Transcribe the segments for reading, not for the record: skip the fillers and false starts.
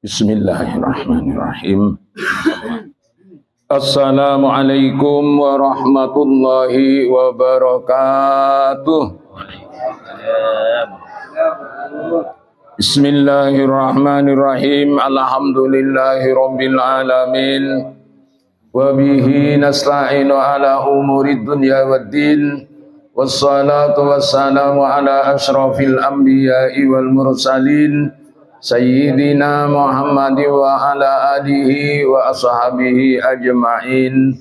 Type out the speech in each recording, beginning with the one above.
Bismillahirrahmanirrahim. Assalamualaikum warahmatullahi wabarakatuh. Bismillahirrahmanirrahim. Alhamdulillahi rabbil alamin. Wa bihi nasta'inu ala umuri dunya waddin. Wassalatu wassalamu ala ashrafil anbiya'i wal mursalin. Sayyidina Muhammad wa ala alihi wa ashabihi ajma'in.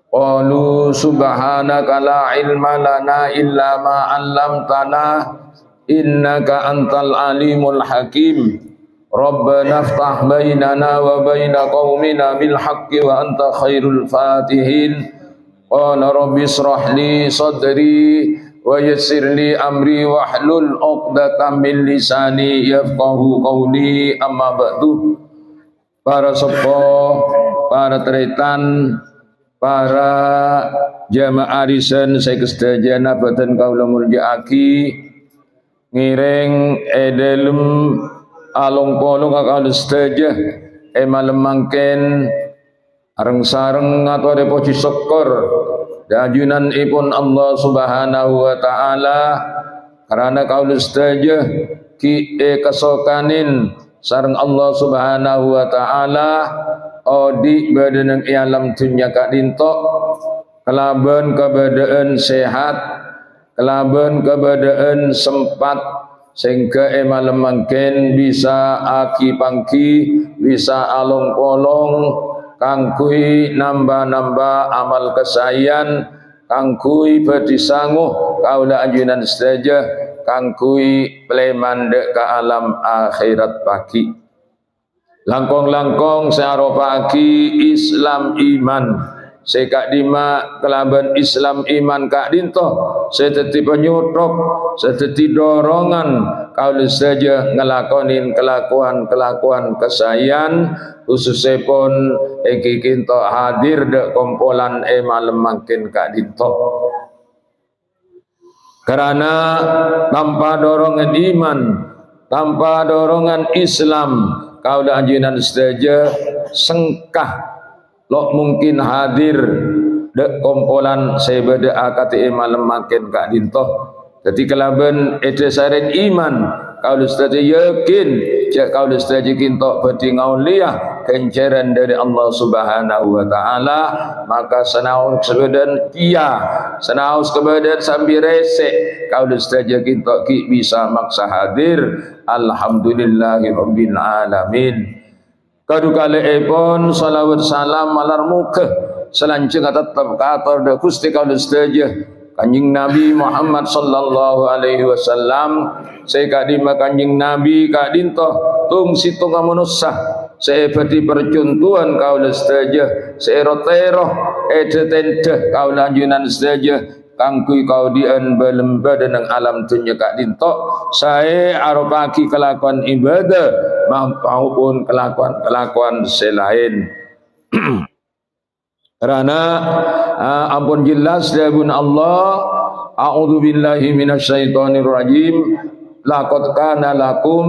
Qalu subhanaka la ilma lana illa ma 'allamtana innaka antal alimul hakim. Rabbana iftah bainana wa baina qaumina bil haqqi wa anta khairul fatihin. Qala rabbi israh li sadri wa yassir li amri wahlul 'uqdatam min lisani yafqahu qawli. Amma ba'du. Para sepuh, para tretan, para jamaah arisan saya kestajana badan kaula muljaaki ngiring edelum alung polong kaula stajah malem mangken areng sareng ngatore puji syukur dajunan ipun Allah Subhanahu wa taala karena kaula stajah ki kesokanin sareng Allah Subhanahu wa taala odi badan alam dunya kak dintok kelaban keadaan sehat kelaban keadaan sempat sehingga malam mangken bisa aki pangki bisa along polong kangkui nambah-nambah amal kesayan kangkui berdisangguh kaula anjunan saja kangkui plemandek ke alam akhirat pagi langkong-langkong searopaki Islam iman sekak dima kelaban Islam iman kak dinto seteti penyutok seteti dorongan kaula saja ngelakonin kelakuan kesayan khususnya pun iki kinto hadir de kompolan malem makin kak dinto karena tanpa dorongan iman tanpa dorongan Islam kaula anjunan saja sengkah lo mungkin hadir de kompolan sebeda akati malem makin kak dinto jadi kelaban edesaren iman kaula saja yakin cak kaula saja kinto beti ngauliyah kenceran dari Allah Subhanahu wa taala maka senaus kebedan kia senaus kebedan sambil resek kaula saja kinto ki bisa maksa hadir alhamdulillahi rabbil alamin. Kadu kali epon salawat salam malar muka selanjutnya tetap kator de Gusti kaula saja Kanjeng Nabi Muhammad sallallahu alaihi wasallam saya kadima Kanjeng Nabi kak dinto tung situng manusia saya beti percontohan kaula saja saya rotero edetente kaula anjunan saja kangkui kaudian belem badan alam dunya kak dinto saya arupaki kelakuan ibadah maupun kelakuan selain karena ampun jelas dabun Allah a'udzubillahi minasyaitonir rajim laqad kana lakum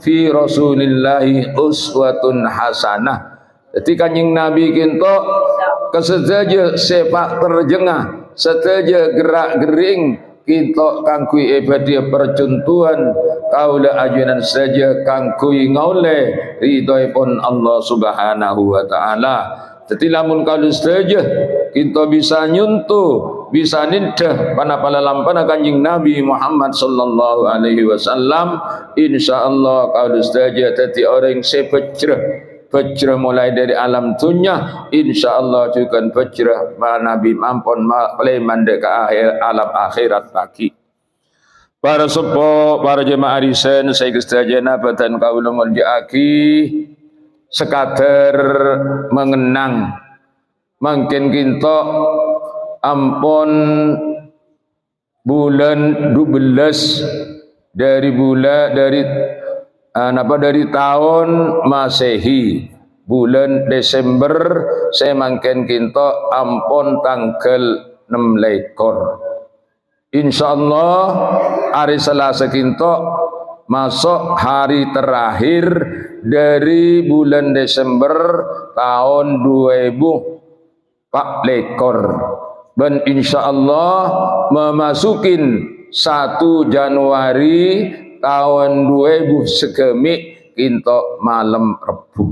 fi rasulillahi uswatun hasanah. Jadi Kanjeng Nabi kinto kesedaja sepak terjengah sedaja gerak gering kinto kangkui ibadah percontohan kaula ajunan saja kangkui ngaule ridhoipun Allah Subhanahu wa taala. Jadi lamun kaula saja kita bisa nyuntuh bisa nindah panapala lampana Kanjeng Nabi Muhammad sallallahu alaihi wasallam insyaallah kaula saja dadi orang sepecreh pecreh mulai dari alam dunya insyaallah juga pecreh Nabi mampun pleman dek alam akhirat pagi. Para sepuh para jemaah arisan saya kestajana badan kaula muljaaki sekadar mengenang mungkin kinto ampun bulan 12 dari tahun Masehi bulan Desember saya mangken kinto ampun tanggal 6 lekor insyaallah hari Selasa kinto masuk hari terakhir dari bulan Desember tahun 2024 dan insyaallah memasukin 1 Januari tahun 2000 sekemik kinto malam Rebu.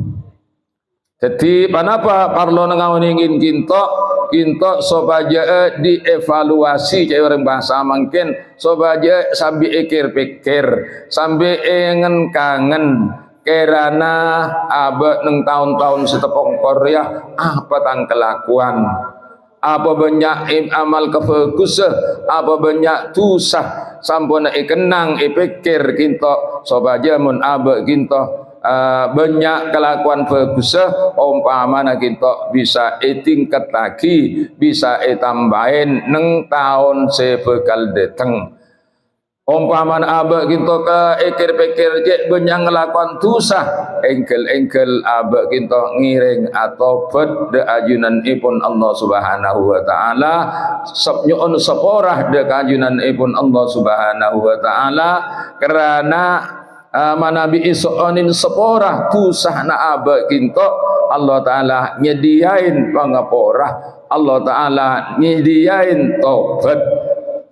Jadi kenapa parlo nengawan ingin kinto sobaja dievaluasi cai orang bahasa mungkin sobaja sambil pikir sambil engen kangen kerana abad neng tahun-tahun setepong Korea apa tang kelakuan apa banyak amal kefokus apa banyak tusah sampun kenang pikir kinto sobaja mun abad kinto banyak kelakuan bagus umpamana kita bisa tingkat lagi bisa tambahin neng tahun sebekal dateng umpamana abak kita ke pikir je banyak ngelakuan tusah engkel abak kita ngiring atau bed de ajunan ipun Allah subhanahu wa ta'ala nyuun seporah de ajunan ipun Allah subhanahu wa ta'ala kerana manabi isonin seporah tusah na aba kinto Allah Ta'ala nyediain pangaporah Allah Ta'ala nyediain taubat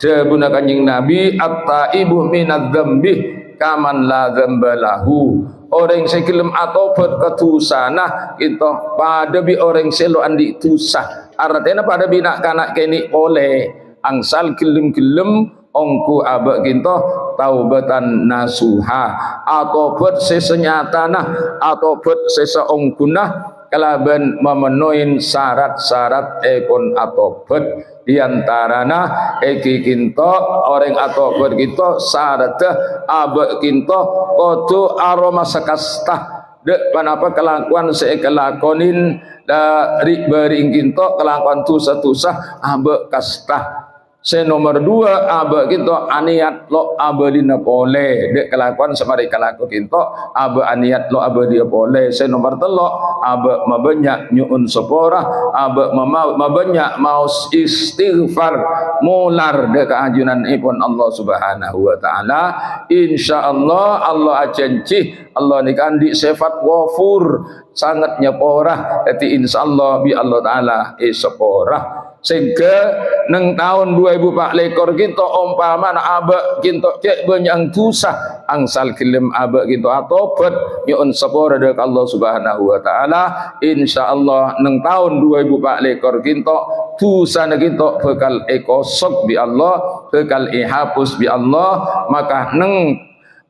debuna kanjing Nabi at-taibu minadz dzambi kaman la dzambalahu orang sekelem atobat ketusana kita pada bi orang selo andi tusah artinya pada bina kanak keni oleh angsal gelem ongku abak kinto taubatan nasuha atau bet sesenyatana atau bet seseongkunah kalaban memenuhi syarat-syarat epon atau bet diantarana eki kinto orang atau bet kinto syarat abak kinto kotu aroma sekastah dek panapa kelakuan sekelakonin dari bering kinto kelakuan tusah abak kastah. Nomor 2 aba kita aniat lo aba dina boleh dek kelakuan semari kelaku kita aba aniat lo aba dia boleh. Nomor 3 aba mabanyak nyuun sepora aba mabanyak mau istighfar mular dek keajunan ipun Allah subhanahu wa ta'ala insyaallah Allah ajanci Allah nikandi sifat ghafur sangat nyepora jadi insyaallah bi Allah ta'ala sepora sehingga neng tahun 2024 kita umpama aba kita cek banyak tusah angsal kilim aba kita atobat nyuun sepora dek Allah subhanahu wa ta'ala insyaallah neng tahun 2024 kita tusah kita bekal ekosok bi Allah bekal ihapus bi Allah maka neng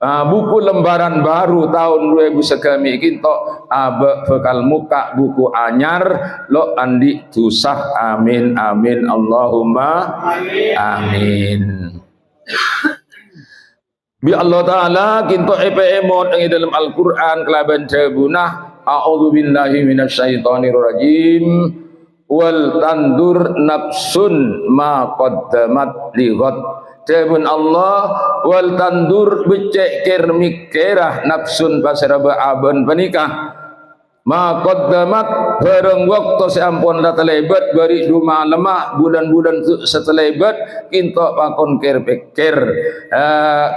buku lembaran baru tahun 2000 sekami kita aba bekal muka buku anyar lo andi tusah amin amin Allahumma amin bi Allah taala kita emot ing dalam Al-Qur'an kelaban jabunah a'udzubillahi minasyaitonir rajim wal tandur nafsun ma qaddamat lighad Jabun Allah wal tandur becek ker mikirah nafsun pasaraba aban panikah ma qaddamat bareng waktu seampun datalebat bari duma lemah bulan-bulan setelebat kinto pakon ker pikir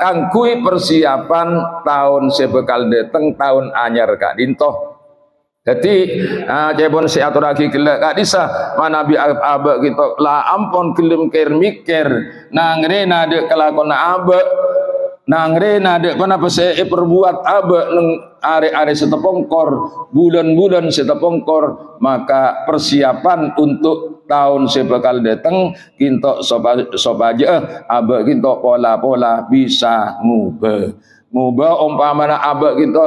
kangkui persiapan tahun sebekal dateng tahun anyar kak dinto jadi jebon si atur lagi kelak kak disa mana bi abak kita lah ampun kelem ker mikir nangrena de kelakon abak nangrena de kenapa saya perbuat abak neng are-are setepongkor bulan-bulan setepongkor maka persiapan untuk tahun sebekal datang kinto sobaja abak kinto pola-pola bisa ngubah umpamana abak kita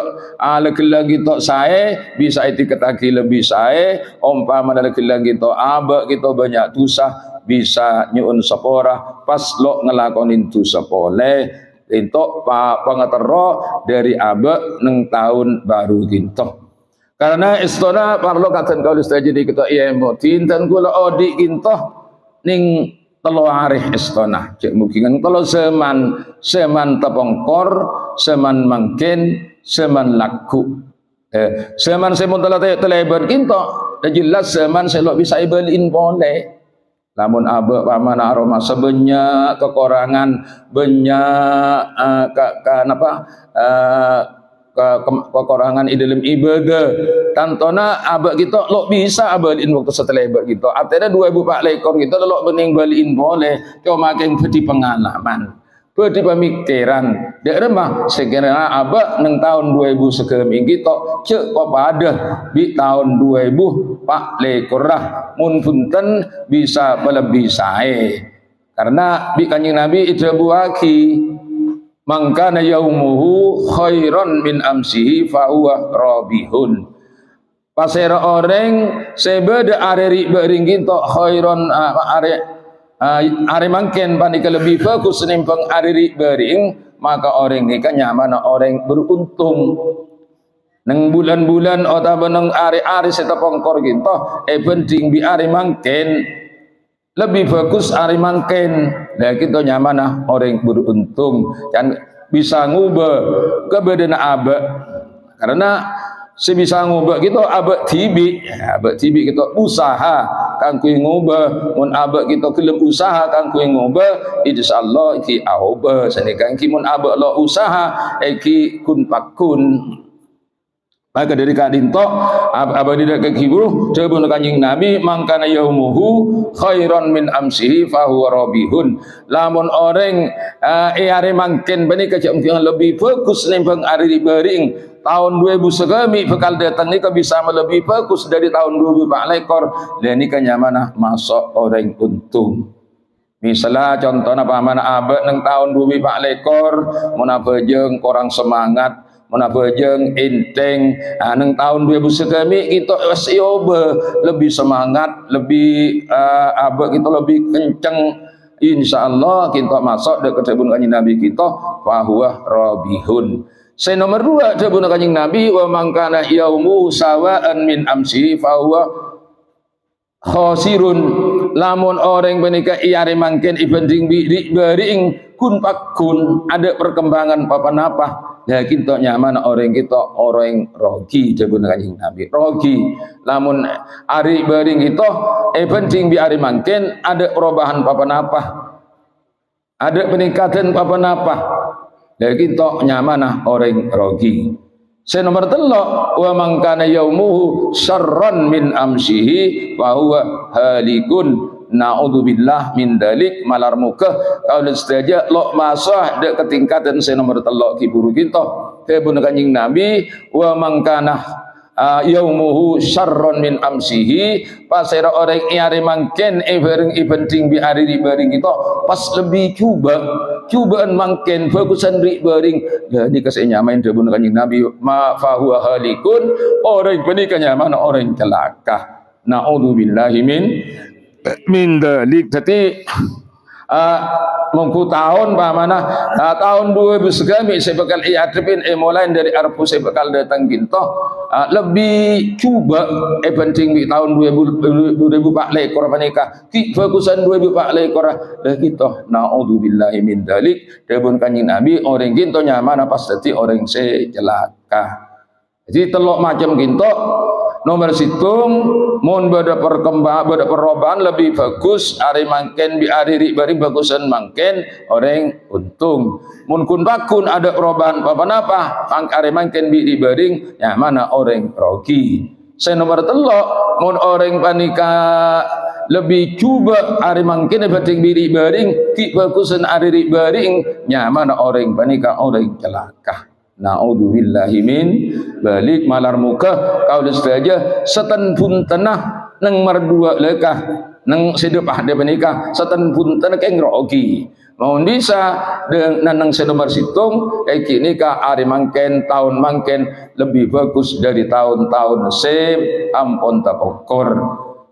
legelang kita saya bisa itikataki lebih saya umpamana legelang kita abak kita banyak tusah bisa nyuun sepora pas lo ngelakonin tusah boleh untuk pengetero dari abak neng tahun baru kita karena istana parlo katan kalau sudah jadi kita iya emotin dan kula odi kita ning telo arih istana cek mungkin telo seman tepongkor seman mangkin seman laku seman semun teleban kinto jelas seman selok bisa ibelin boleh namun aba pamana aroma sebanyak kekurangan banyak kekurangan di dalam ibadah tantona abak kita lo bisa balikin waktu setelah abak kita artinya 2004 kita lo bening balikin boleh cuma makin di pengalaman di pemikiran dia remah sekiranya abak neng tahun 2000 sekemi kita cek pada di tahun 2000 pak lekorah mun punten bisa lebih sae karena di kanjeng Nabi itu buaki mangkana yaumuhu khairan min amsihi fahuwa rabihun pasera orang sebeda areri bering kita khairan are mangken panika lebih bagus nimpang areri bering maka orang ni kan nyaman orang beruntung neng bulan-bulan atau neng are-are setapongkor kita penting bi are mangken lebih bagus ari mangken nah kita nyaman orang beruntung dan bisa ngubah kebedaan abak karena sebisa ngubah kita abak tibi kita usaha kang kuing ngubah mun abak kita kelem usaha kang kuing ngubah insyaallah iki aoba sanika iki mun abak lo usaha iki kun pakun maka dari kadinto abadi dak kibru cebun kanjing Nabi mangkana yaumuhu khairan min amsihi fahuwa rabihun lamun orang are mangken bani kecak lebih bagus nimbang ari bering tahun 2000 segemi bekal datang ni bisa lebih bagus dari tahun 2004 dan ini kenyamanan masuk orang untung misalnya contohnya paman abad neng tahun 2004 mun abejeng korang semangat menabajeng enteng neng tahun 2000 sekami kita sioba lebih semangat lebih abak kita lebih kenceng insyaallah kita masuk dekat sebun kanjeng Nabi kita fahuwa rabihun nomor 2 sebun kanjeng Nabi wa mangkana yaumu sawaan min amsi fahuwa khosirun lamun orang menikah iare mangken ibanding bering kun pakun ada perkembangan apa-apa ya kita nyaman orang kita orang rogi jebun kanjeng Nabi rogi lamun ari bering kita penting bi ari mangken ada perubahan apa-apa ada peningkatan apa-apa ya kita nyaman orang rogi nomor 3 wa man kana yaumuhu syarran min amsihi fa huwa halikun naudzubillah min dalik malar muka kalau saja lo masah de ketingkatan nomor 3 kiburu kita kebun kanjing Nabi wa man kana yaumuhu syarran min amsihi pasera orang iare mangken evering penting bi ari di bering kita pas lebih cubaan mangken bagusan ri bering jadi kesenyamain kebun kanjing Nabi ma fa huwa halikun orang penikah nyaman orang celaka naudzubillahi min dalik jadi mungku tahun mana tahun 2000 segami saya bakal iadepin mulai dari arpu saya bakal datang kita lebih coba penting di tahun 2004 lekor menikah ki fokusan 2004 lekor dah kita naudzubillahi min dalik debun kanjeng Nabi orang kita nyaman pasti orang celaka jadi telok macam kita nomor situng mun bada perkembangan bada perubahan lebih bagus ari mangken bi ari bari bagusan mangken orang untung mun kun bakun ada perubahan apa-apa ari mangken bi baring ya mana orang rogi nomor 3 mun orang panika lebih coba ari mangken penting bi baring ki bagusan ari baring ya mana orang panika orang celaka naudzubillahi min balik malar muka kau saja setan pun tanah neng merdua lekah neng sedepah dia menikah setan pun tanah keng rogi mau bisa dengan neng senomor situng kini ka ari mangken tahun mangken lebih bagus dari tahun-tahun ampun tapokor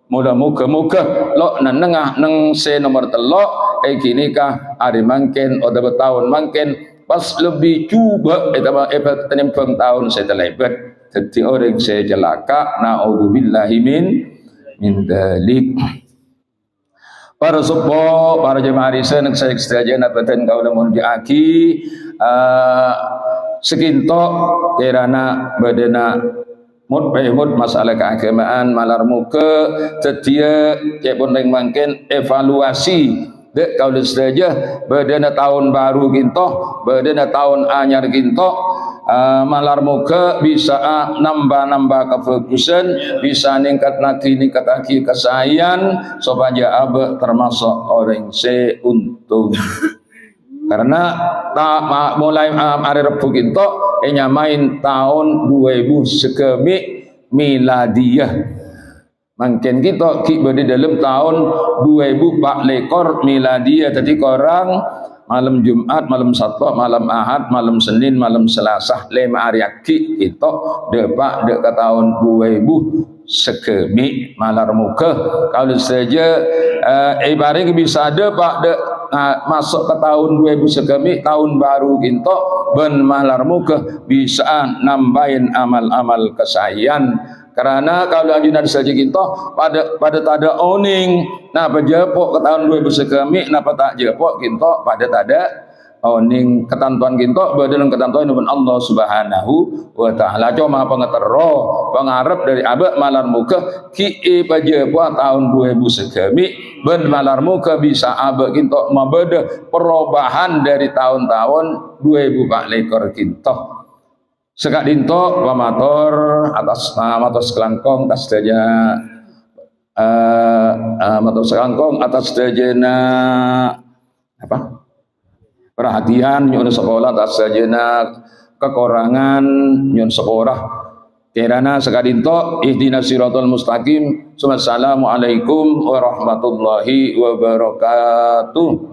mudah-mudah lo nengah neng nomor 3 kini ka ari mangken atau tahun mangken pas lebih coba tenimpang tahun saya terlebat jadi orang saya celaka naudzubillahi min dalik para sepuh para jemaah risa nek saya sedajan abadan kaula mun diaki sekinto kirana badana mut masalah keagamaan malar muka setia cek pun mangken evaluasi dek kalau saja berdana tahun baru ginto berdana tahun anyar ginto malar muka bisa nambah kefokusan, bisa ningkat lagi kesayan supaya abe termasuk orang seuntung. Karena mulai hari Rebu kita nyamain tahun 2000 sekemi miladiyah. Mungkin kita di dalam tahun 2004 miladiyah. Jadi korang malam Jumat, malam Sabtu, malam Ahad, malam Senin, malam Selasa, 5 hari aki kita depak ke tahun 2000 sekemi malar muka. Kalau saja ibarat bisa depak masuk ke tahun 2000 sekemi tahun baru kita ben malar muka bisa nambahin amal-amal kesayan. Karena kalau ajunan saja kita pada tada oning, napa jepok ke tahun 2000 sekemi, napa tak jepok kita pada tada oning ketentuan kita berdasarkan ketentuan dengan Allah Subhanahu wa taala. Cuma pengetero pengarep dari abad malar muka ki pajepok tahun 2000 sekemi ben malar muka bisa abad kita membeda perubahan dari tahun-tahun 2004 kita. Sekak dinto pamator atas matos kelangkong atas saja matos kelangkong atas dajana apa perhatian nyun sekolah atas dajana kekurangan nyun sekolah kirana sekak dinto ihdinas siratal mustaqim. Assalamualaikum warahmatullahi wabarakatuh.